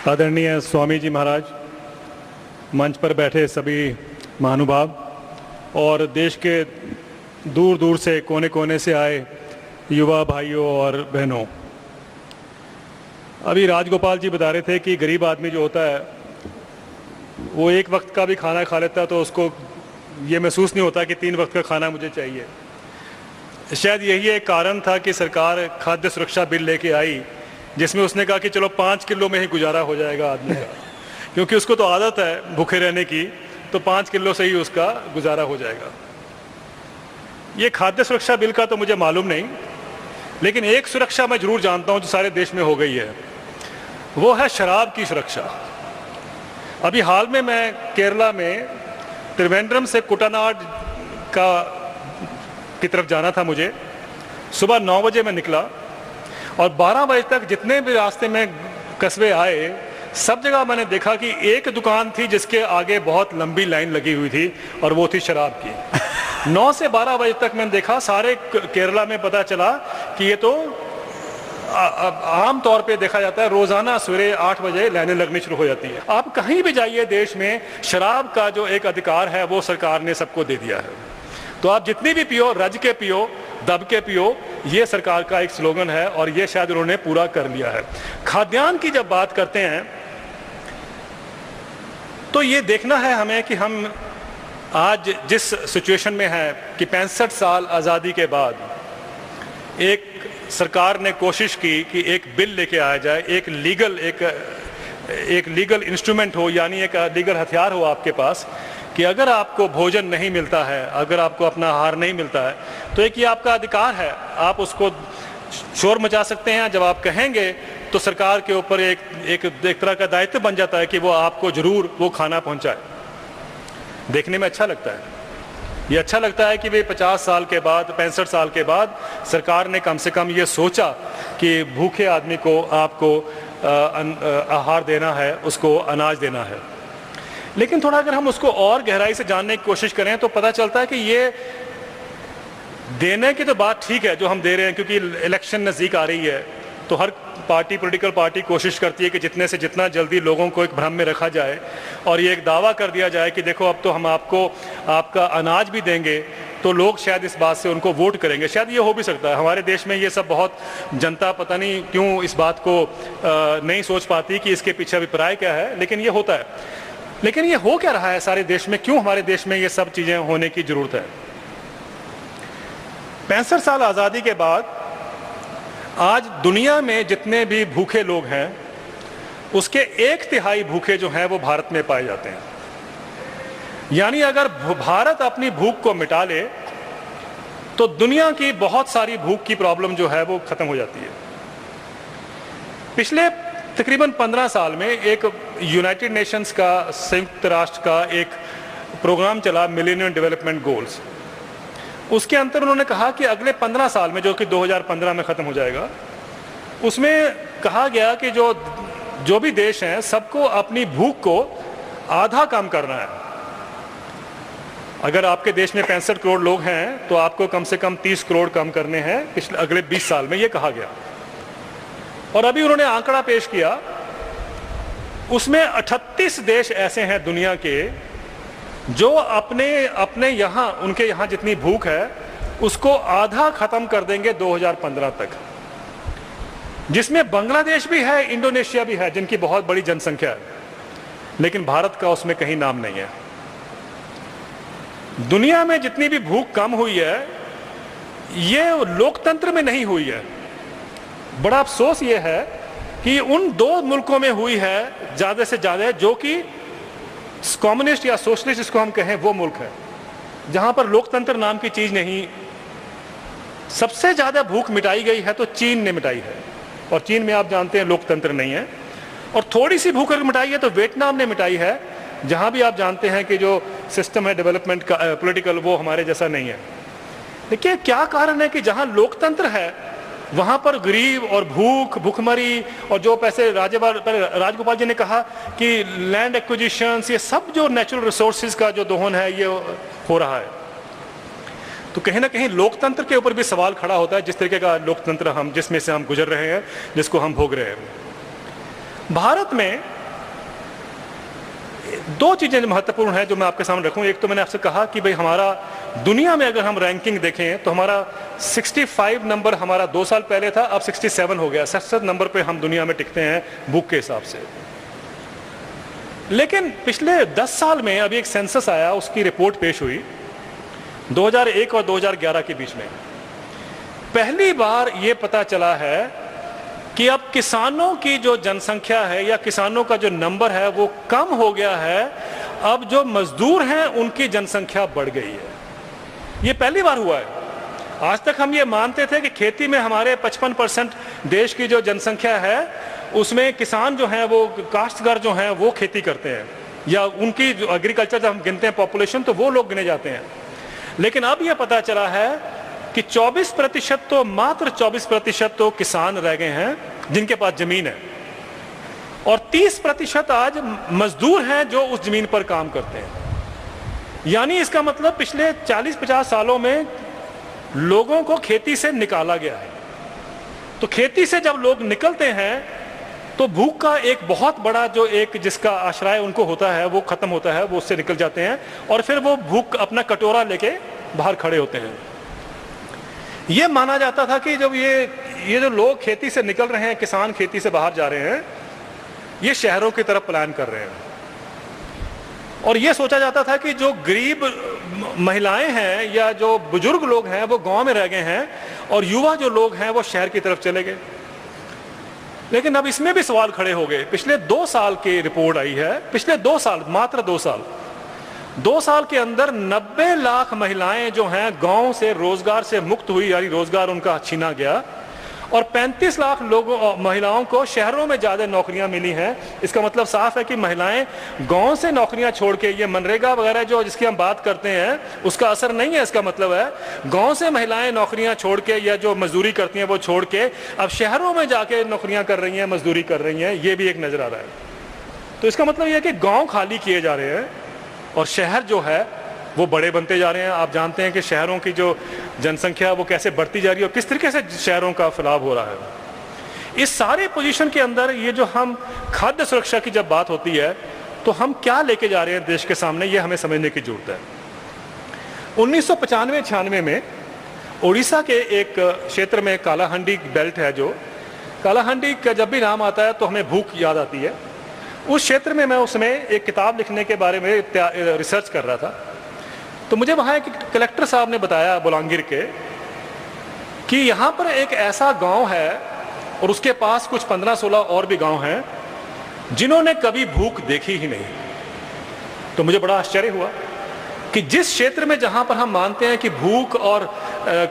आदरणीय स्वामी जी महाराज, मंच पर बैठे सभी महानुभाव और देश के दूर दूर से कोने कोने से आए युवा भाइयों और बहनों, अभी राजगोपाल जी बता रहे थे कि गरीब आदमी जो होता है वो एक वक्त का भी खाना खा लेता है तो उसको ये महसूस नहीं होता कि 3 वक्त का खाना मुझे चाहिए। शायद यही एक कारण था कि सरकार खाद्य सुरक्षा बिल लेके आई, जिसमें उसने कहा कि चलो 5 किलो में ही गुजारा हो जाएगा आदमी का, क्योंकि उसको तो आदत है भूखे रहने की, तो 5 किलो से ही उसका गुजारा हो जाएगा। ये खाद्य सुरक्षा बिल का तो मुझे मालूम नहीं, लेकिन एक सुरक्षा मैं जरूर जानता हूं जो सारे देश में हो गई है, वो है शराब की सुरक्षा। अभी हाल में मैं केरला में त्रिवेंद्रम से कुटनाड की तरफ जाना था मुझे। सुबह 9 बजे मैं निकला और 12 बजे तक जितने भी रास्ते में कस्बे आए, सब जगह मैंने देखा कि एक दुकान थी जिसके आगे बहुत लंबी लाइन लगी हुई थी और वो थी शराब की। 9 से 12 बजे तक मैंने देखा, सारे केरला में पता चला कि ये तो आम तौर पे देखा जाता है, रोजाना सवेरे 8 बजे लाइनें लगनी शुरू हो जाती है। आप कहीं भी जाइए देश में, शराब का जो एक अधिकार है वो सरकार ने सबको दे दिया है। तो आप जितनी भी पियो, रज के पियो, दब के पियो, ये सरकार का एक स्लोगन है और ये शायद उन्होंने पूरा कर लिया है। खाद्यान्न की जब बात करते हैं तो ये देखना है हमें कि हम आज जिस सिचुएशन में है कि 65 साल आज़ादी के बाद एक सरकार ने कोशिश की कि एक बिल लेके आया जाए, एक लीगल इंस्ट्रूमेंट हो, यानी एक लीगल हथियार हो आपके पास, कि अगर आपको भोजन नहीं मिलता है, अगर आपको अपना आहार नहीं मिलता है, तो एक ये आपका अधिकार है, आप उसको शोर मचा सकते हैं। जब आप कहेंगे तो सरकार के ऊपर एक तरह का दायित्व बन जाता है कि वो आपको जरूर वो खाना पहुंचाए। देखने में अच्छा लगता है, ये अच्छा लगता है कि वे 50 साल के बाद, 65 साल के बाद सरकार ने कम से कम ये सोचा कि भूखे आदमी को आपको आहार देना है, उसको अनाज देना है। लेकिन थोड़ा अगर हम उसको और गहराई से जानने की कोशिश करें तो पता चलता है कि ये देने की तो बात ठीक है जो हम दे रहे हैं, क्योंकि इलेक्शन नज़दीक आ रही है तो हर पॉलिटिकल पार्टी कोशिश करती है कि जितने से जितना जल्दी लोगों को एक भ्रम में रखा जाए और ये एक दावा कर दिया जाए कि देखो अब तो हम आपको आपका अनाज भी देंगे, तो लोग शायद इस बात से उनको वोट करेंगे। शायद ये हो भी सकता है। हमारे देश में ये सब बहुत जनता पता नहीं क्यों इस बात को नहीं सोच पाती कि इसके पीछे अभिप्राय क्या है, लेकिन ये होता है। लेकिन ये हो क्या रहा है सारे देश में, क्यों हमारे देश में ये सब चीजें होने की जरूरत है? 65 साल आज़ादी के बाद आज दुनिया में जितने भी भूखे लोग हैं उसके 1/3 भूखे जो हैं वो भारत में पाए जाते हैं। यानी अगर भारत अपनी भूख को मिटा ले तो दुनिया की बहुत सारी भूख की प्रॉब्लम जो है वो खत्म हो जाती है। पिछले तकरीबन 15 साल में एक यूनाइटेड नेशंस का, संयुक्त राष्ट्र का एक प्रोग्राम चला, मिलेनियम डेवलपमेंट गोल्स। उसके अंतर उन्होंने कहा कि अगले 15 साल में, जो कि 2015 में खत्म हो जाएगा, उसमें कहा गया कि जो भी देश हैं सबको अपनी भूख को आधा कम करना है। अगर आपके देश में 65 करोड़ लोग हैं तो आपको कम से कम 30 करोड़ कम करने हैं पिछले अगले 20 साल में, ये कहा गया। और अभी उन्होंने आंकड़ा पेश किया, उसमें 38 देश ऐसे हैं दुनिया के जो अपने यहाँ, उनके यहाँ जितनी भूख है उसको आधा खत्म कर देंगे 2015 तक, जिसमें बांग्लादेश भी है, इंडोनेशिया भी है, जिनकी बहुत बड़ी जनसंख्या है, लेकिन भारत का उसमें कहीं नाम नहीं है। दुनिया में जितनी भी भूख कम हुई है ये लोकतंत्र में नहीं हुई है। बड़ा अफसोस ये है कि उन 2 मुल्कों में हुई है ज्यादा से ज्यादा, जो कि कम्युनिस्ट या सोशलिस्ट जिसको हम कहें वो मुल्क है, जहां पर लोकतंत्र नाम की चीज नहीं। सबसे ज्यादा भूख मिटाई गई है तो चीन ने मिटाई है, और चीन में आप जानते हैं लोकतंत्र नहीं है। और थोड़ी सी भूख अगर मिटाई है तो वियतनाम ने मिटाई है, जहां भी आप जानते हैं कि जो सिस्टम है डेवलपमेंट का पॉलिटिकल, वो हमारे जैसा नहीं है। देखिए क्या कारण है कि जहां लोकतंत्र है वहां पर गरीब और भूखमरी और जो पैसे राजगोपाल जी ने कहा कि लैंड एक्विजिशंस, ये सब जो नेचुरल रिसोर्सेज का जो दोहन है ये हो रहा है। तो कहीं ना कहीं लोकतंत्र के ऊपर भी सवाल खड़ा होता है, जिस तरीके का लोकतंत्र जिसमें से हम गुजर रहे हैं, जिसको हम भोग रहे हैं। भारत में दो चीज़ें महत्वपूर्ण है जो मैं आपके सामने रखूं। एक तो मैंने आपसे कहा कि भाई हमारा दुनिया में अगर हम रैंकिंग देखें तो हमारा 65 नंबर हमारा 2 साल पहले था, अब 67 हो गया। 67 नंबर पे हम दुनिया में टिकते हैं भूख के हिसाब से। लेकिन पिछले 10 साल में अभी एक सेंसस आया, उसकी रिपोर्ट पेश हुई 2001 और 2011 के बीच में। पहली बार ये पता चला है कि अब किसानों की जो जनसंख्या है या किसानों का जो नंबर है वो कम हो गया है, अब जो मजदूर हैं उनकी जनसंख्या बढ़ गई है। ये पहली बार हुआ है। आज तक हम ये मानते थे कि खेती में हमारे 55% देश की जो जनसंख्या है उसमें किसान जो हैं वो काश्तकार जो हैं वो खेती करते हैं, या उनकी जो एग्रीकल्चर जब हम गिनते हैं पॉपुलेशन तो वो लोग गिने जाते हैं। लेकिन अब यह पता चला है कि 24% तो मात्र 24% तो किसान रह गए हैं जिनके पास जमीन है, और 30% आज मजदूर हैं जो उस जमीन पर काम करते हैं। यानी इसका मतलब पिछले 40-50 सालों में लोगों को खेती से निकाला गया है। तो खेती से जब लोग निकलते हैं तो भूख का एक बहुत बड़ा जो एक जिसका आश्रय उनको होता है वो खत्म होता है, वो उससे निकल जाते हैं और फिर वो भूख अपना कटोरा लेके बाहर खड़े होते हैं। ये माना जाता था कि जब ये जो लोग खेती से निकल रहे हैं, किसान खेती से बाहर जा रहे हैं, ये शहरों की तरफ प्लान कर रहे हैं। और ये सोचा जाता था कि जो गरीब महिलाएं हैं या जो बुजुर्ग लोग हैं वो गांव में रह गए हैं और युवा जो लोग हैं वो शहर की तरफ चले गए। लेकिन अब इसमें भी सवाल खड़े हो गए। पिछले 2 साल की रिपोर्ट आई है, पिछले 2 साल, मात्र 2 साल के अंदर 90 लाख महिलाएं जो हैं गांव से रोजगार से मुक्त हुई, यानी रोजगार उनका छीना गया, और 35 लाख लोगों महिलाओं को शहरों में ज्यादा नौकरियां मिली हैं। इसका मतलब साफ है कि महिलाएं गांव से नौकरियां छोड़ के, ये मनरेगा वगैरह जो जिसकी हम बात करते हैं उसका असर नहीं है। इसका मतलब है गांव से महिलाएं नौकरियां छोड़ के या जो मजदूरी करती हैं वो छोड़ के अब शहरों में जाके नौकरियां कर रही हैं, मजदूरी कर रही हैं। ये भी एक नजर आ रहा है। तो इसका मतलब यह है कि गाँव खाली किए जा रहे हैं और शहर जो है वो बड़े बनते जा रहे हैं। आप जानते हैं कि शहरों की जो जनसंख्या वो कैसे बढ़ती जा रही है और किस तरीके से शहरों का फैलाव हो रहा है। इस सारे पोजीशन के अंदर ये जो हम खाद्य सुरक्षा की जब बात होती है तो हम क्या लेके जा रहे हैं देश के सामने, ये हमें समझने की जरूरत है। 1995-96 में उड़ीसा के एक क्षेत्र में कालाहांडी बेल्ट है, जो कालाहांडी का जब भी नाम आता है तो हमें भूख याद आती है। उस क्षेत्र में मैं उसमें एक किताब लिखने के बारे में रिसर्च कर रहा था। तो मुझे वहाँ एक कलेक्टर साहब ने बताया बोलांगीर के कि यहाँ पर एक ऐसा गांव है और उसके पास कुछ 15-16 और भी गांव हैं जिन्होंने कभी भूख देखी ही नहीं। तो मुझे बड़ा आश्चर्य हुआ कि जिस क्षेत्र में जहाँ पर हम मानते हैं कि भूख और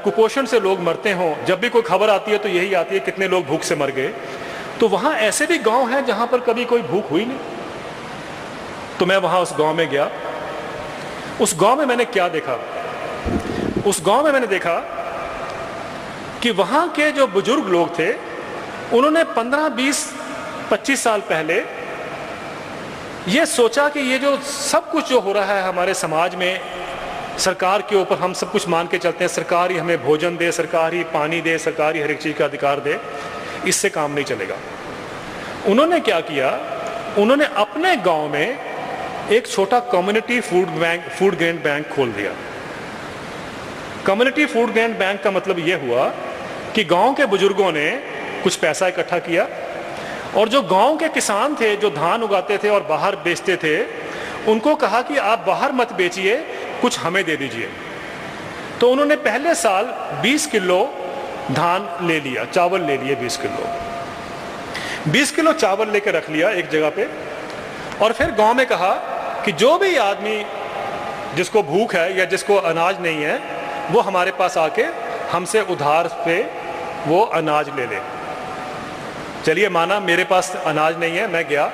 कुपोषण से लोग मरते हों, जब भी कोई खबर आती है तो यही आती है कितने लोग भूख से मर गए, तो वहाँ ऐसे भी गांव हैं जहाँ पर कभी कोई भूख हुई नहीं। तो मैं वहाँ उस गांव में गया। उस गांव में मैंने क्या देखा? उस गांव में मैंने देखा कि वहां के जो बुजुर्ग लोग थे उन्होंने 15, 20, 25 साल पहले ये सोचा कि ये जो सब कुछ जो हो रहा है हमारे समाज में, सरकार के ऊपर हम सब कुछ मान के चलते हैं, सरकार ही हमें भोजन दे, सरकार ही पानी दे, सरकार ही हर एक चीज का अधिकार दे, इससे काम नहीं चलेगा। उन्होंने क्या किया? उन्होंने अपने गांव में एक छोटा कम्युनिटी फूड ग्रेन बैंक खोल दिया। कम्युनिटी फूड ग्रेन बैंक का मतलब यह हुआ कि गांव के बुजुर्गों ने कुछ पैसा इकट्ठा किया और जो गांव के किसान थे जो धान उगाते थे और बाहर बेचते थे, उनको कहा कि आप बाहर मत बेचिए, कुछ हमें दे दीजिए। तो उन्होंने पहले साल 20 किलो धान ले लिया, चावल ले लिए 20 किलो चावल लेकर रख लिया एक जगह पे, और फिर गांव में कहा कि जो भी आदमी जिसको भूख है या जिसको अनाज नहीं है वो हमारे पास आके हमसे उधार पे वो अनाज ले ले। चलिए माना मेरे पास अनाज नहीं है, मैं गया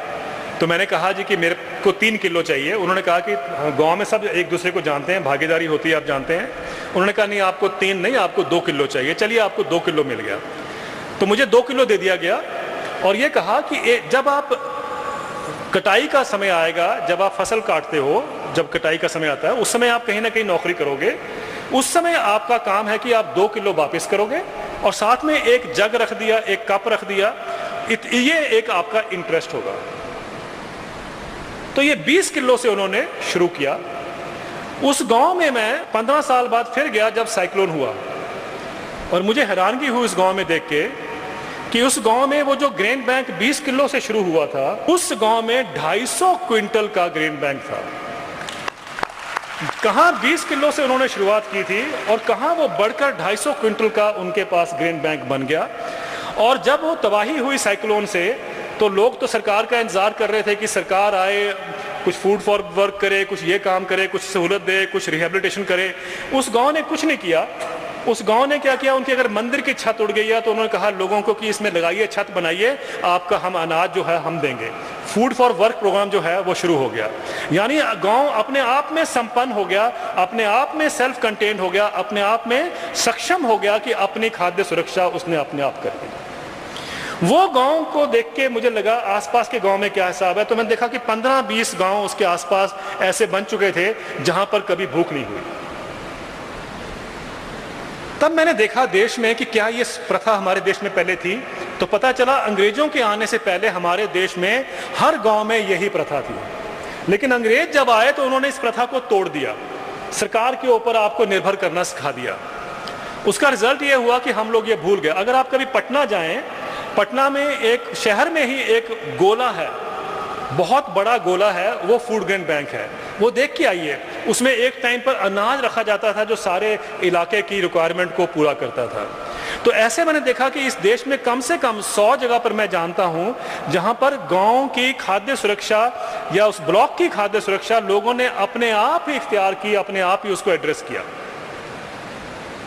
तो मैंने कहा जी कि मेरे को 3 किलो चाहिए। उन्होंने कहा कि गांव में सब एक दूसरे को जानते हैं, भागीदारी होती है, आप जानते हैं। उन्होंने कहा नहीं आपको 3 नहीं, आपको 2 किलो चाहिए। चलिए आपको 2 किलो मिल गया। तो मुझे 2 किलो दे दिया गया और ये कहा कि जब आप कटाई का समय आएगा, जब आप फसल काटते हो, जब कटाई का समय आता है उस समय आप कहीं ना कहीं नौकरी करोगे, उस समय आपका काम है कि आप 2 किलो वापस करोगे और साथ में एक जग रख दिया, एक कप रख दिया, ये एक आपका इंटरेस्ट होगा। तो ये 20 किलो से उन्होंने शुरू किया। उस गांव में मैं 15 साल बाद फिर गया जब साइक्लोन हुआ, और मुझे हैरानगी हुई उस गांव में देख के कि उस गांव में वो जो ग्रेन बैंक 20 किलो से शुरू हुआ था, उस गांव में 250 क्विंटल का ग्रेन बैंक था। कहां 20 किलो से उन्होंने शुरुआत की थी और कहां वो बढ़कर 250 क्विंटल का उनके पास ग्रेन बैंक बन गया। और जब वो तबाही हुई साइक्लोन से, तो लोग तो सरकार का इंतजार कर रहे थे कि सरकार आए, कुछ फूड फॉर वर्क करे, कुछ ये काम करे, कुछ सहूलत दे, कुछ रिहेबिलिटेशन करे। उस गांव ने कुछ नहीं किया। उस गांव ने क्या किया, उनकी अगर मंदिर की छत उड़ गई है तो उन्होंने कहा लोगों को कि इसमें लगाइए, छत बनाइए, आपका हम अनाज जो है हम देंगे। फूड फॉर वर्क प्रोग्राम जो है वो शुरू हो गया। यानी गांव अपने आप में संपन्न हो गया, अपने आप में सेल्फ कंटेन्ड हो गया, अपने आप में सक्षम हो गया कि अपनी खाद्य सुरक्षा उसने अपने आप कर ली। वो गांव को देख के मुझे लगा आसपास के गांव में क्या हिसाब है, तो मैंने देखा कि 15-20 गांव उसके आसपास ऐसे बन चुके थे जहां पर कभी भूख नहीं हुई। तब मैंने देखा देश में कि क्या ये प्रथा हमारे देश में पहले थी, तो पता चला अंग्रेजों के आने से पहले हमारे देश में हर गांव में यही प्रथा थी। लेकिन अंग्रेज जब आए तो उन्होंने इस प्रथा को तोड़ दिया, सरकार के ऊपर आपको निर्भर करना सिखा दिया। उसका रिजल्ट ये हुआ कि हम लोग ये भूल गए। अगर आप कभी पटना जाएं, पटना में एक शहर में ही एक गोला है, बहुत बड़ा गोला है, वो फूड ग्रेन बैंक है, वो देख के आइए। उसमें एक टाइम पर अनाज रखा जाता था जो सारे इलाके की रिक्वायरमेंट को पूरा करता था। तो ऐसे मैंने देखा कि इस देश में कम से कम 100 जगह पर मैं जानता हूं जहां पर गांव की खाद्य सुरक्षा या उस ब्लॉक की खाद्य सुरक्षा लोगों ने अपने आप ही इख्तियार की, अपने आप ही उसको एड्रेस किया।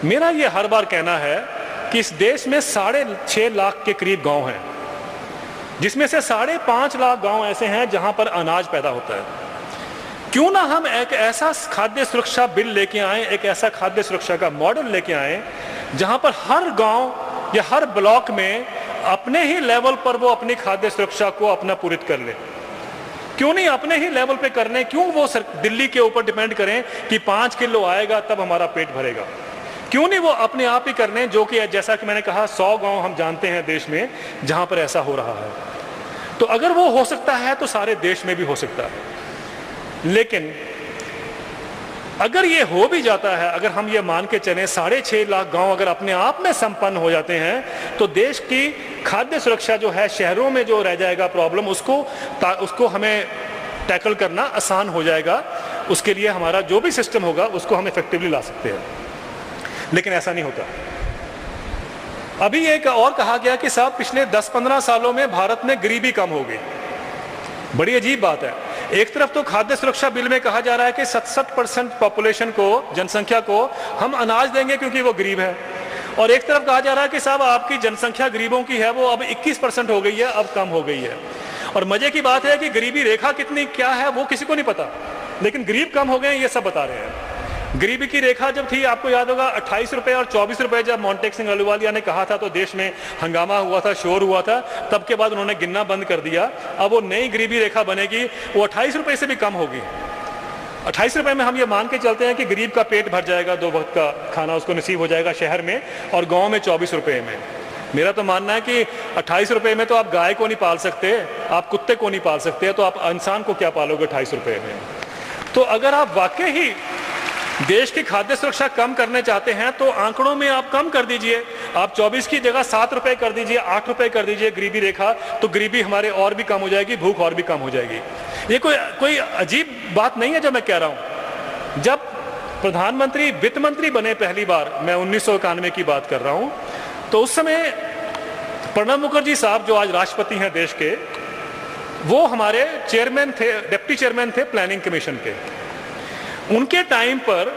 मेरा ये हर बार कहना है कि इस देश में 6.5 लाख के करीब गांव हैं, जिसमें से 5.5 लाख गांव ऐसे हैं जहां पर अनाज पैदा होता है। क्यों ना हम एक ऐसा खाद्य सुरक्षा बिल लेके आए, एक ऐसा खाद्य सुरक्षा का मॉडल लेके आए जहां पर हर गांव या हर ब्लॉक में अपने ही लेवल पर वो अपनी खाद्य सुरक्षा को अपना पूरित कर ले। क्यों नहीं अपने ही लेवल पे करने, क्यों वो दिल्ली के ऊपर डिपेंड करें कि 5 किलो आएगा तब हमारा पेट भरेगा। क्यों नहीं वो अपने आप ही करने, जो कि जैसा कि मैंने कहा 100 गांव हम जानते हैं देश में जहां पर ऐसा हो रहा है। तो अगर वो हो सकता है तो सारे देश में भी हो सकता है। लेकिन अगर ये हो भी जाता है, अगर हम ये मान के चलें 6.5 लाख गांव अगर अपने आप में संपन्न हो जाते हैं, तो देश की खाद्य सुरक्षा जो है, शहरों में जो रह जाएगा प्रॉब्लम, उसको हमें टैकल करना आसान हो जाएगा। उसके लिए हमारा जो भी सिस्टम होगा उसको हम इफेक्टिवली ला सकते हैं। लेकिन ऐसा नहीं होता। अभी एक और कहा गया कि साहब पिछले 10-15 सालों में भारत में गरीबी कम हो गई। बड़ी अजीब बात है। एक तरफ तो खाद्य सुरक्षा बिल में कहा जा रहा है कि 67% पॉपुलेशन को, जनसंख्या को हम अनाज देंगे क्योंकि वो गरीब है, और एक तरफ कहा जा रहा है कि साहब आपकी जनसंख्या गरीबों की है वो अब 21% हो गई है, अब कम हो गई है। और मजे की बात है कि गरीबी रेखा कितनी क्या है वो किसी को नहीं पता, लेकिन गरीब कम हो गए ये सब बता रहे हैं। गरीबी की रेखा जब थी, आपको याद होगा 28 रुपए और 24 रुपए जब मोंटेक सिंह अहलूवालिया ने कहा था तो देश में हंगामा हुआ था, शोर हुआ था। तब के बाद उन्होंने गिनना बंद कर दिया। अब वो नई गरीबी रेखा बनेगी, वो 28 रुपए से भी कम होगी। 28 रुपए में हम ये मान के चलते हैं कि गरीब का पेट भर जाएगा, 2 वक्त का खाना उसको नसीब हो जाएगा शहर में, और गाँव में 24 रुपए में। मेरा तो मानना है कि 28 रुपए में तो आप गाय को नहीं पाल सकते, आप कुत्ते को नहीं पाल सकते, तो आप इंसान को क्या पालोगे 28 रुपए में। तो अगर आप वाकई ही देश की खाद्य सुरक्षा कम करने चाहते हैं तो आंकड़ों में आप कम कर दीजिए। आप 24 की जगह 7 रुपए कर दीजिए, 8 रुपए कर दीजिए गरीबी रेखा, तो गरीबी हमारे और भी कम हो जाएगी, भूख और भी कम हो जाएगी। ये कोई अजीब बात नहीं है जो मैं कह रहा हूं। जब प्रधानमंत्री वित्त मंत्री बने पहली बार, मैं 1991 की बात कर रहा हूं, तो उस समय प्रणब मुखर्जी साहब जो आज राष्ट्रपति हैं देश के, वो हमारे चेयरमैन थे, डिप्टी चेयरमैन थे प्लानिंग कमीशन के। उनके टाइम पर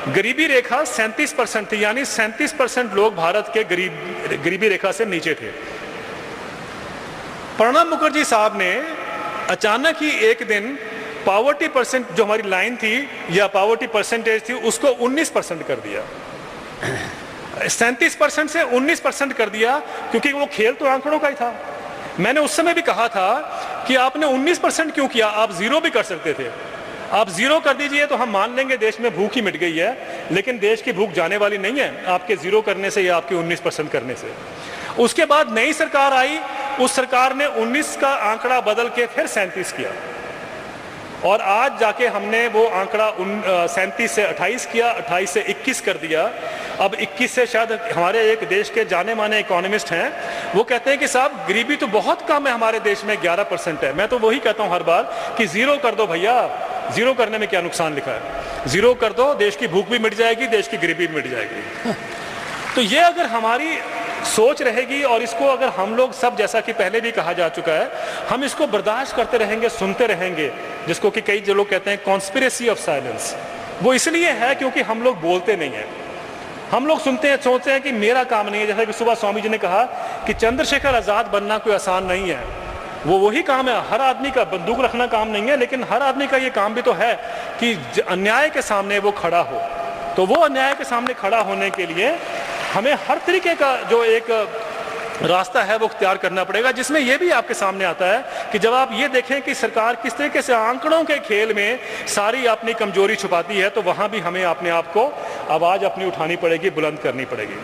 गरीबी रेखा 37% थी, यानी 37% लोग भारत के गरीबी रेखा से नीचे थे। प्रणब मुखर्जी साहब ने अचानक ही एक दिन पॉवर्टी परसेंट जो हमारी लाइन थी या पॉवर्टी परसेंटेज थी उसको 19% कर दिया। 37% से 19% कर दिया, क्योंकि वो खेल तो आंकड़ों का ही था। मैंने उस समय भी कहा था कि आपने 19% क्यों किया, आप 0 भी कर सकते थे। आप 0 कर दीजिए तो हम मान लेंगे देश में भूख ही मिट गई है, लेकिन देश की भूख जाने वाली नहीं है आपके 0 करने से या आपके 19% करने से। उसके बाद नई सरकार आई, उस सरकार ने 19 का आंकड़ा बदल के फिर 37 किया। और आज जाके हमने वो आंकड़ा 37 से 28 किया, 28 से 21 कर दिया। अब 21 से शायद हमारे एक देश के जाने माने इकोनॉमिस्ट हैं, वो कहते हैं कि साहब गरीबी तो बहुत कम है हमारे देश में, 11% है। मैं तो वही कहता हूँ हर बार कि जीरो कर दो भैया, जीरो करने में क्या नुकसान लिखा है, जीरो कर दो, देश की भूख भी मिट जाएगी, देश की गरीबी भी मिट जाएगी। तो ये अगर हमारी सोच रहेगी और इसको अगर हम लोग सब, जैसा कि पहले भी कहा जा चुका है, हम इसको बर्दाश्त करते रहेंगे, सुनते रहेंगे, जिसको कि कई जो लोग कहते हैं कॉन्स्पिरेसी ऑफ साइलेंस, वो इसलिए है क्योंकि हम लोग बोलते नहीं हैं। हम लोग सुनते हैं, सोचते हैं कि मेरा काम नहीं है। जैसा कि सुबह स्वामी जी ने कहा कि चंद्रशेखर आजाद बनना कोई आसान नहीं है, वो वही काम है, हर आदमी का बंदूक रखना काम नहीं है, लेकिन हर आदमी का ये काम भी तो है कि अन्याय के सामने वो खड़ा हो। तो वो अन्याय के सामने खड़ा होने के लिए हमें हर तरीके का जो एक रास्ता है वो इख्तियार करना पड़ेगा, जिसमें यह भी आपके सामने आता है कि जब आप ये देखें कि सरकार किस तरीके से आंकड़ों के खेल में सारी अपनी कमजोरी छुपाती है, तो वहां भी हमें अपने आप को आवाज अपनी उठानी पड़ेगी, बुलंद करनी पड़ेगी।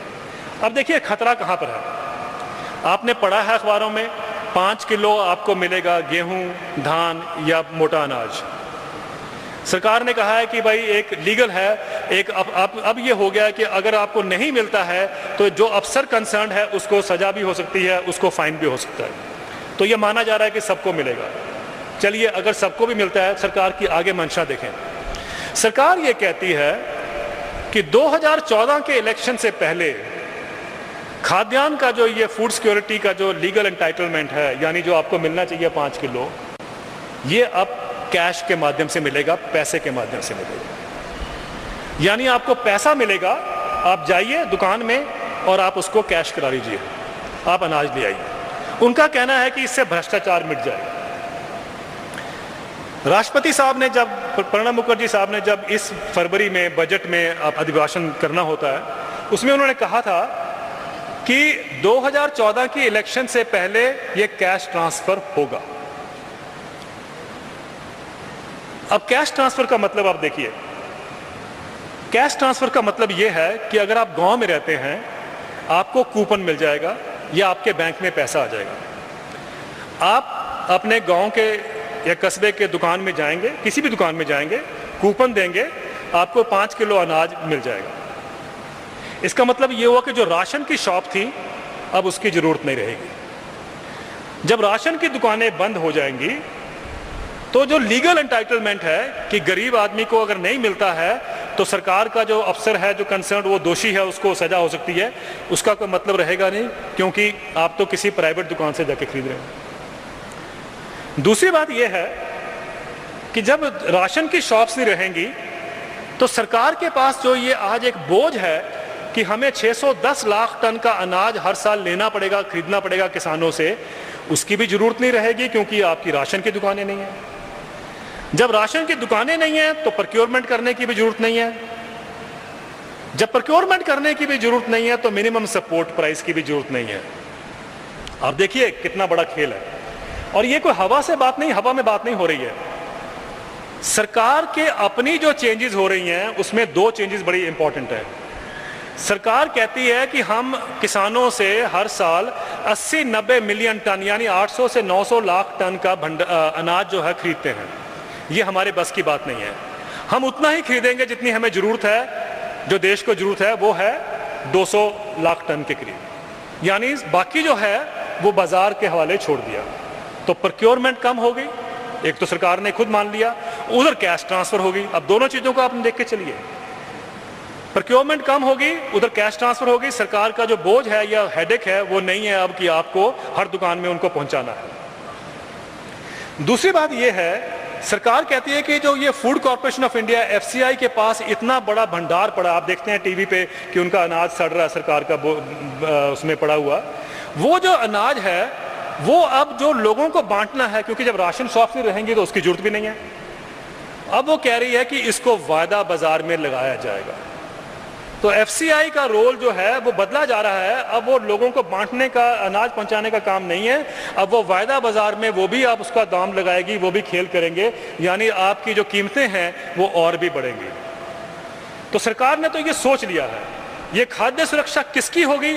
अब देखिए खतरा कहां पर है। आपने पढ़ा है अखबारों में 5 किलो आपको मिलेगा गेहूं, धान या मोटा अनाज। सरकार ने कहा है कि भाई एक लीगल है, एक अब ये हो गया कि अगर आपको नहीं मिलता है तो जो अफसर कंसर्न है उसको सजा भी हो सकती है, उसको फाइन भी हो सकता है। तो ये माना जा रहा है कि सबको मिलेगा। चलिए अगर सबको भी मिलता है, सरकार की आगे मंशा देखें। सरकार ये कहती है कि 2014 के इलेक्शन से पहले खाद्यान्न का जो ये फूड सिक्योरिटी का जो लीगल एंटाइटलमेंट है, यानी जो आपको मिलना चाहिए 5 किलो, ये अब कैश के माध्यम से मिलेगा, पैसे के माध्यम से मिलेगा। यानी आपको पैसा मिलेगा, आप जाइए दुकान में और आप उसको कैश करा लीजिए, आप अनाज ले आइए। उनका कहना है कि इससे भ्रष्टाचार मिट जाएगा। राष्ट्रपति साहब ने जब, प्रणब मुखर्जी साहब ने जब इस फरवरी में बजट में अभिभाषण करना होता है, उसमें उन्होंने कहा था कि 2014 की इलेक्शन से पहले यह कैश ट्रांसफर होगा। अब कैश ट्रांसफर का मतलब आप देखिए, कैश ट्रांसफर का मतलब यह है कि अगर आप गांव में रहते हैं, आपको कूपन मिल जाएगा या आपके बैंक में पैसा आ जाएगा। आप अपने गांव के या कस्बे के दुकान में जाएंगे, किसी भी दुकान में जाएंगे, कूपन देंगे, आपको 5 किलो अनाज मिल जाएगा। इसका मतलब यह हुआ कि जो राशन की शॉप थी, अब उसकी जरूरत नहीं रहेगी। जब राशन की दुकानें बंद हो जाएंगी तो जो लीगल एंटाइटलमेंट है कि गरीब आदमी को अगर नहीं मिलता है तो सरकार का जो अफसर है, जो कंसर्न, वो दोषी है, उसको सजा हो सकती है, उसका कोई मतलब रहेगा नहीं, क्योंकि आप तो किसी प्राइवेट दुकान से जाके खरीद रहे हैं। दूसरी बात यह है कि जब राशन की शॉप्स नहीं रहेंगी तो सरकार के पास जो ये आज एक बोझ है कि हमें 610 लाख टन का अनाज हर साल लेना पड़ेगा, खरीदना पड़ेगा किसानों से, उसकी भी जरूरत नहीं रहेगी, क्योंकि आपकी राशन की दुकानें नहीं है। जब राशन की दुकानें नहीं है तो प्रोक्योरमेंट करने की भी जरूरत नहीं है। जब प्रोक्योरमेंट करने की भी जरूरत नहीं है तो मिनिमम सपोर्ट प्राइस की भी जरूरत नहीं है। आप देखिए कितना बड़ा खेल है। और ये कोई हवा से बात नहीं, हवा में बात नहीं हो रही है। सरकार के अपनी जो चेंजेस हो रही हैं उसमें 2 चेंजेस बड़ी इंपॉर्टेंट है। सरकार कहती है कि हम किसानों से हर साल 80-90 मिलियन टन यानी 800 से 900 लाख टन का अनाज जो है खरीदते हैं। ये हमारे बस की बात नहीं है। हम उतना ही खरीदेंगे जितनी हमें जरूरत है, जो देश को जरूरत है वो है 200 लाख टन के करीब, यानी बाकी जो है वो बाजार के हवाले छोड़ दिया। तो प्रोक्योरमेंट कम हो गई, एक तो सरकार ने खुद मान लिया, उधर कैश ट्रांसफर होगी। अब दोनों चीजों को आप देख के चलिए, प्रोक्योरमेंट कम होगी, उधर कैश ट्रांसफर होगी। सरकार का जो बोझ है या हेडेक है वो नहीं है अब कि आपको हर दुकान में उनको पहुंचाना है। दूसरी बात यह है, सरकार कहती है कि जो ये food corporation of India FCI के पास इतना बड़ा भंडार पड़ा, आप देखते हैं टीवी पे कि उनका अनाज सड़ रहा है सरकार का उसमें पड़ा हुआ, वो जो अनाज है वो अब जो लोगों को बांटना है, क्योंकि जब राशन शॉप नहीं रहेंगी तो उसकी जरूरत भी नहीं है, अब वो कह रही है कि इसको वायदा बाजार में लगाया जाएगा। तो एफसीआई का रोल जो है वो बदला जा रहा है। अब वो लोगों को बांटने का, अनाज पहुंचाने का काम नहीं है, अब वो वायदा बाजार में वो भी आप उसका दाम लगाएगी, वो भी खेल करेंगे, यानी आपकी जो कीमतें हैं वो और भी बढ़ेंगी। तो सरकार ने तो ये सोच लिया है। ये खाद्य सुरक्षा किसकी होगी,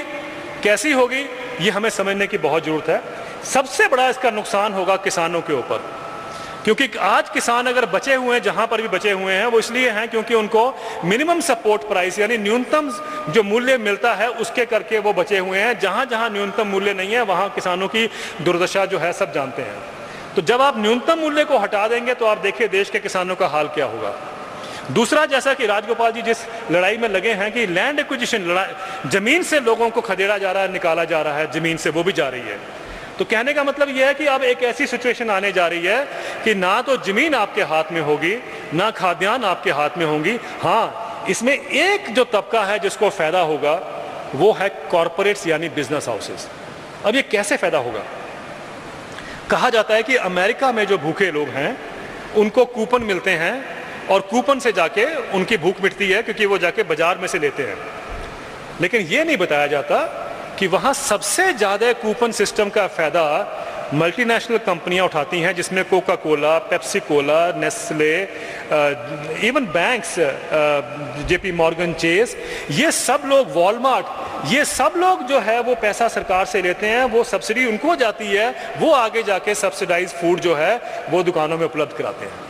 कैसी होगी, ये हमें समझने की बहुत जरूरत है। सबसे बड़ा इसका नुकसान होगा किसानों के ऊपर। क्योंकि आज किसान अगर बचे हुए हैं, जहां पर भी बचे हुए हैं, वो इसलिए हैं क्योंकि उनको मिनिमम सपोर्ट प्राइस यानी न्यूनतम जो मूल्य मिलता है उसके करके वो बचे हुए हैं। जहां जहां न्यूनतम मूल्य नहीं है वहां किसानों की दुर्दशा जो है सब जानते हैं। तो जब आप न्यूनतम मूल्य को हटा देंगे तो आप देखिए देश के किसानों का हाल क्या होगा। दूसरा, जैसा कि राजगोपाल जी जिस लड़ाई में लगे हैं कि लैंड एक्विजिशन, जमीन से लोगों को खदेड़ा जा रहा है, निकाला जा रहा है, जमीन से वो भी जा रही है। तो कहने का मतलब यह है कि अब एक ऐसी सिचुएशन आने जा रही है कि ना तो जमीन आपके हाथ में होगी, ना खाद्यान्न आपके हाथ में होंगी। हाँ, इसमें एक जो तबका है जिसको फायदा होगा वो है कॉरपोरेट्स यानी बिजनेस हाउसेस। अब ये कैसे फायदा होगा? कहा जाता है कि अमेरिका में जो भूखे लोग हैं उनको कूपन मिलते हैं और कूपन से जाके उनकी भूख मिटती है क्योंकि वो जाके बाजार में से लेते हैं। लेकिन ये नहीं बताया जाता कि वहां सबसे ज्यादा कूपन सिस्टम का फायदा मल्टीनेशनल कंपनियां उठाती हैं, जिसमें Coca Cola, Pepsi Cola, Nestle, even banks, JP Morgan Chase, ये सब लोग, वॉलमार्ट, ये सब लोग जो है वो पैसा सरकार से लेते हैं, वो सब्सिडी उनको जाती है, वो आगे जाके सब्सिडाइज फूड जो है वो दुकानों में उपलब्ध कराते हैं।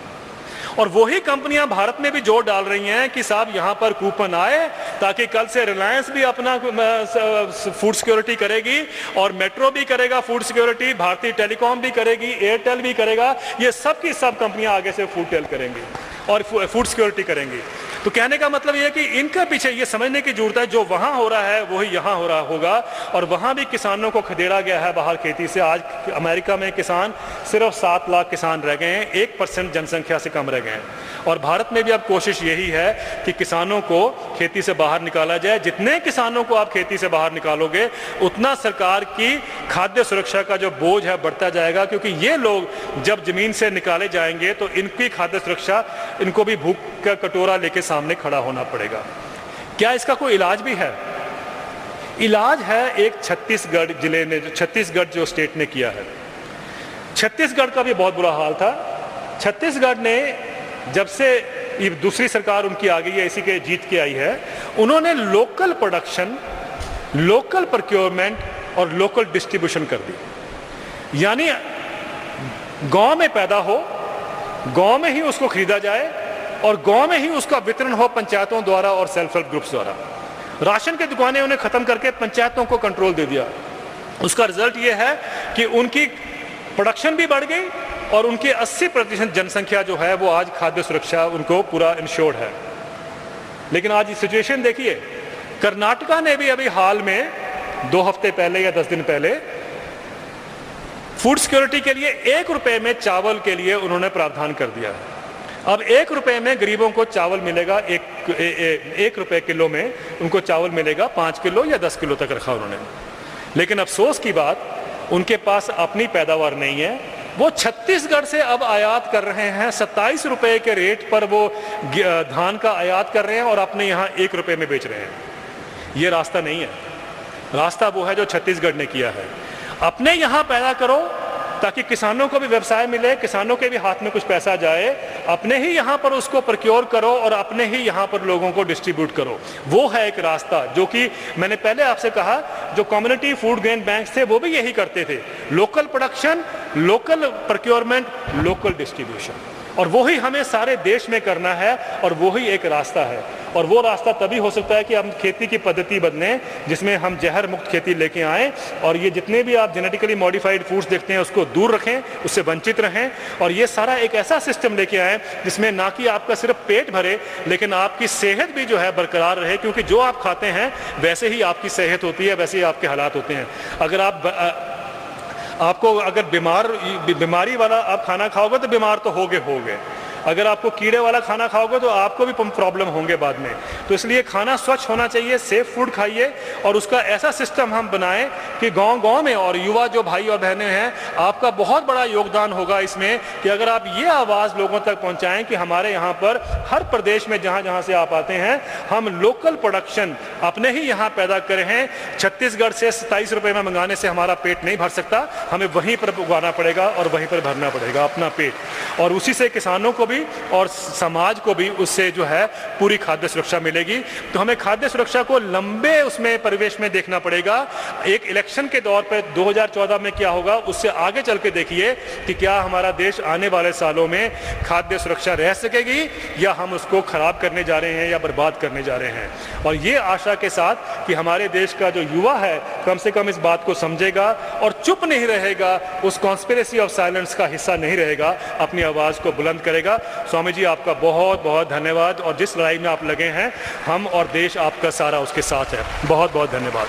और वही कंपनियां भारत में भी जोर डाल रही हैं कि साहब यहां पर कूपन आए ताकि कल से रिलायंस भी अपना फूड सिक्योरिटी करेगी और मेट्रो भी करेगा फूड सिक्योरिटी, भारतीय टेलीकॉम भी करेगी, एयरटेल भी करेगा, ये सब की सब कंपनियां आगे से फूड टेल करेंगी और फूड सिक्योरिटी करेंगी। तो कहने का मतलब यह है कि इनके पीछे ये समझने की जरूरत है जो वहां हो रहा है वही यहां हो रहा होगा। और वहां भी किसानों को खदेड़ा गया है बाहर खेती से। आज अमेरिका में किसान सिर्फ 7 लाख किसान रह गए हैं, 1% जनसंख्या से कम रह गए हैं। और भारत में भी अब कोशिश यही है कि किसानों को खेती से बाहर निकाला जाए। जितने किसानों को आप खेती से बाहर निकालोगे उतना सरकार की खाद्य सुरक्षा का जो बोझ है बढ़ता जाएगा, क्योंकि ये लोग जब जमीन से निकाले जाएंगे तो इनकी खाद्य सुरक्षा, इनको भी भूख का कटोरा लेके सामने खड़ा होना पड़ेगा। क्या इसका कोई इलाज भी है? इलाज है एक छत्तीसगढ़ जिले ने, छत्तीसगढ़ जो स्टेट ने किया है। छत्तीसगढ़ का भी बहुत बुरा हाल था। छत्तीसगढ़ ने जब से ये दूसरी सरकार उनकी आ गई है, इसी के जीत के आई है, उन्होंने लोकल प्रोडक्शन, लोकल प्रोक्योरमेंट और लोकल डिस्ट्रीब्यूशन कर दी। यानी गांव में पैदा हो, गांव में ही उसको खरीदा जाए और गांव में ही उसका वितरण हो पंचायतों द्वारा और सेल्फ हेल्प ग्रुप्स द्वारा। राशन की दुकानें उन्हें खत्म करके पंचायतों को कंट्रोल दे दिया। उसका रिजल्ट यह है कि उनकी प्रोडक्शन भी बढ़ गई और उनकी 80% जनसंख्या जो है वो आज खाद्य सुरक्षा उनको पूरा इंश्योर्ड है। लेकिन आज ये सिचुएशन देखिए, कर्नाटका ने भी अभी हाल में 2 हफ्ते पहले या 10 दिन पहले फूड सिक्योरिटी के लिए 1 रुपए में चावल के लिए उन्होंने प्रावधान कर दिया है। अब 1 रुपए में गरीबों को चावल मिलेगा, 1 रुपए किलो में उनको चावल मिलेगा, 5 किलो या 10 किलो तक रखा उन्होंने। लेकिन अफसोस की बात, उनके पास अपनी पैदावार नहीं है। वो छत्तीसगढ़ से अब आयात कर रहे हैं, 27 रुपए के रेट पर वो धान का आयात कर रहे हैं और अपने यहाँ 1 रुपए में बेच रहे हैं। ये रास्ता नहीं है। रास्ता वो है जो छत्तीसगढ़ ने किया है। अपने यहाँ पैदा करो ताकि किसानों को भी व्यवसाय मिले, किसानों के भी हाथ में कुछ पैसा जाए, अपने ही यहाँ पर उसको प्रोक्योर करो और अपने ही यहाँ पर लोगों को डिस्ट्रीब्यूट करो। वो है एक रास्ता जो कि मैंने पहले आपसे कहा, जो कम्युनिटी फूड ग्रेन बैंक्स थे वो भी यही करते थे, local production, local procurement, local distribution. और वही हमें सारे देश में करना है और वही एक रास्ता है। और वो रास्ता तभी हो सकता है कि हम खेती की पद्धति बदलें, जिसमें हम जहर मुक्त खेती लेके आएँ और ये जितने भी आप जेनेटिकली मॉडिफाइड फूड्स देखते हैं उसको दूर रखें, उससे वंचित रहें। और ये सारा एक ऐसा सिस्टम लेके आएँ जिसमें ना कि आपका सिर्फ पेट भरे लेकिन आपकी सेहत भी जो है बरकरार रहे, क्योंकि जो आप खाते हैं वैसे ही आपकी सेहत होती है, वैसे ही आपके हालात होते हैं। अगर आपको अगर बीमारी वाला आप खाना खाओगे तो बीमार तो होगे। अगर आपको कीड़े वाला खाना खाओगे तो आपको भी प्रॉब्लम होंगे बाद में। तो इसलिए खाना स्वच्छ होना चाहिए, सेफ फूड खाइए और उसका ऐसा सिस्टम हम बनाएं कि गांव-गांव में, और युवा जो भाई और बहनें हैं, आपका बहुत बड़ा योगदान होगा इसमें कि अगर आप ये आवाज़ लोगों तक पहुंचाएं कि हमारे यहाँ पर हर प्रदेश में जहाँ से आप आते हैं हम लोकल प्रोडक्शन अपने ही यहाँ पैदा करें हैं। छत्तीसगढ़ से 27 रुपये में मंगाने से हमारा पेट नहीं भर सकता, हमें वहीं पर उगाना पड़ेगा और वहीं पर भरना पड़ेगा अपना पेट। और उसी से किसानों को भी और समाज को भी उससे जो है पूरी खाद्य सुरक्षा मिलेगी। तो हमें खाद्य सुरक्षा को लंबे उसमें परिवेश में देखना पड़ेगा। एक इलेक्शन के दौर पर 2014 में क्या होगा, उससे आगे चल के देखिए कि क्या हमारा देश आने वाले सालों में खाद्य सुरक्षा रह सकेगी या हम उसको खराब करने जा रहे हैं या बर्बाद करने जा रहे हैं। और ये आशा के साथ कि हमारे देश का जो युवा है कम से कम इस बात को समझेगा और चुप नहीं रहेगा, उस कॉन्स्पिरेसी ऑफ साइलेंस का हिस्सा नहीं रहेगा, अपनी आवाज़ को बुलंद करेगा। स्वामी जी, आपका बहुत बहुत धन्यवाद, और जिस लड़ाई में आप लगे हैं हम और देश आपका सारा उसके साथ है। बहुत बहुत धन्यवाद।